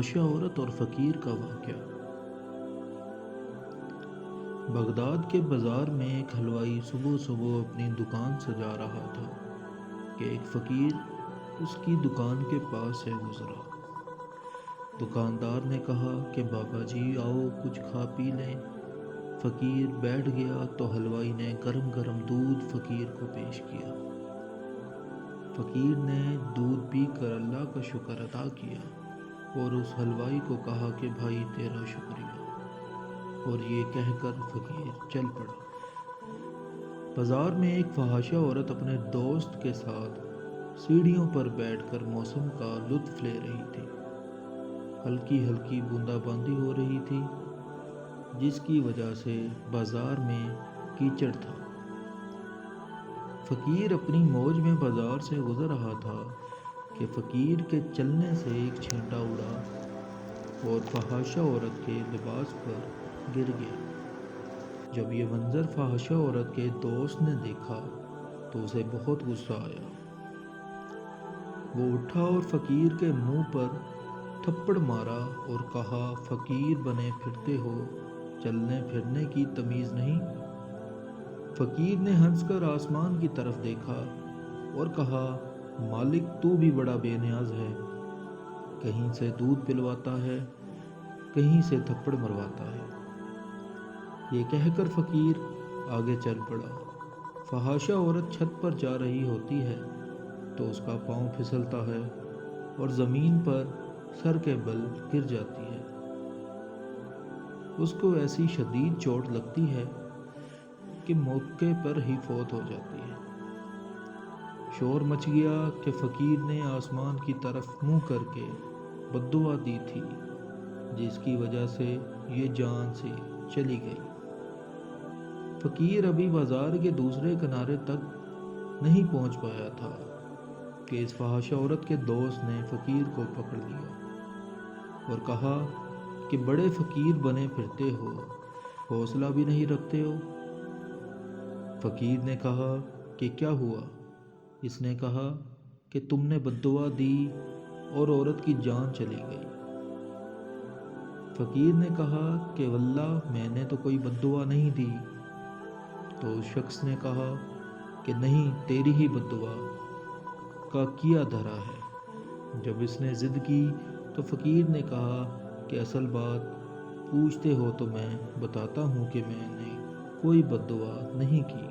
فحاشہ عورت اور فقیر کا واقعہ۔ بغداد کے بازار میں ایک حلوائی صبح صبح اپنی دکان سجا رہا تھا کہ ایک فقیر اس کی دکان کے پاس سے گزرا۔ دکاندار نے کہا کہ بابا جی آؤ کچھ کھا پی لیں۔ فقیر بیٹھ گیا تو حلوائی نے گرم گرم دودھ فقیر کو پیش کیا۔ فقیر نے دودھ پی کر اللہ کا شکر ادا کیا اور اس حلوائی کو کہا کہ بھائی تیرا شکریہ، اور یہ کہہ کر فقیر چل پڑا۔ بازار میں ایک فحاشہ عورت اپنے دوست کے ساتھ سیڑھیوں پر بیٹھ کر موسم کا لطف لے رہی تھی۔ ہلکی ہلکی بوندا باندی ہو رہی تھی، جس کی وجہ سے بازار میں کیچڑ تھا۔ فقیر اپنی موج میں بازار سے گزر رہا تھا کہ فقیر کے چلنے سے ایک چھینٹا اڑا اور فحاشہ عورت کے لباس پر گر گیا۔ جب یہ منظر فحاشہ عورت کے دوست نے دیکھا تو اسے بہت غصہ آیا۔ وہ اٹھا اور فقیر کے منہ پر تھپڑ مارا اور کہا، فقیر بنے پھرتے ہو، چلنے پھرنے کی تمیز نہیں؟ فقیر نے ہنس کر آسمان کی طرف دیکھا اور کہا، مالک تو بھی بڑا بے نیاز ہے، کہیں سے دودھ پلواتا ہے، کہیں سے تھپڑ مرواتا ہے۔ یہ کہہ کر فقیر آگے چل پڑا۔ فحاشہ عورت چھت پر جا رہی ہوتی ہے تو اس کا پاؤں پھسلتا ہے اور زمین پر سر کے بل گر جاتی ہے۔ اس کو ایسی شدید چوٹ لگتی ہے کہ موقع پر ہی فوت ہو جاتی ہے۔ شور مچ گیا کہ فقیر نے آسمان کی طرف منہ کر کے بد دعا دی تھی، جس کی وجہ سے یہ جان سے چلی گئی۔ فقیر ابھی بازار کے دوسرے کنارے تک نہیں پہنچ پایا تھا کہ اس فحاشہ عورت کے دوست نے فقیر کو پکڑ لیا اور کہا کہ بڑے فقیر بنے پھرتے ہو، حوصلہ بھی نہیں رکھتے ہو۔ فقیر نے کہا کہ کیا ہوا؟ اس نے کہا کہ تم نے بد دعا دی اور عورت کی جان چلی گئی۔ فقیر نے کہا کہ واللہ میں نے تو کوئی بد دعا نہیں دی۔ تو اس شخص نے کہا کہ نہیں، تیری ہی بد دعا کا کیا دھرا ہے۔ جب اس نے ضد کی تو فقیر نے کہا کہ اصل بات پوچھتے ہو تو میں بتاتا ہوں کہ میں نے کوئی بد دعا نہیں کی۔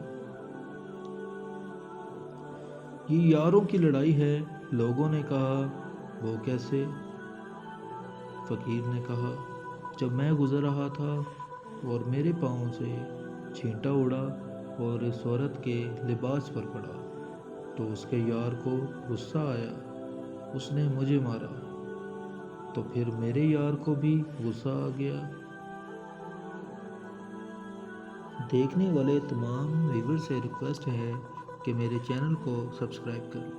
یہ یاروں کی لڑائی ہے۔ لوگوں نے کہا، وہ کیسے؟ فقیر نے کہا، جب میں گزر رہا تھا اور میرے پاؤں سے چھینٹا اڑا اور اس عورت کے لباس پر پڑا تو اس کے یار کو غصہ آیا، اس نے مجھے مارا، تو پھر میرے یار کو بھی غصہ آ گیا۔ دیکھنے والے تمام ویور سے ریکویسٹ ہے کہ میرے چینل کو سبسکرائب کریں۔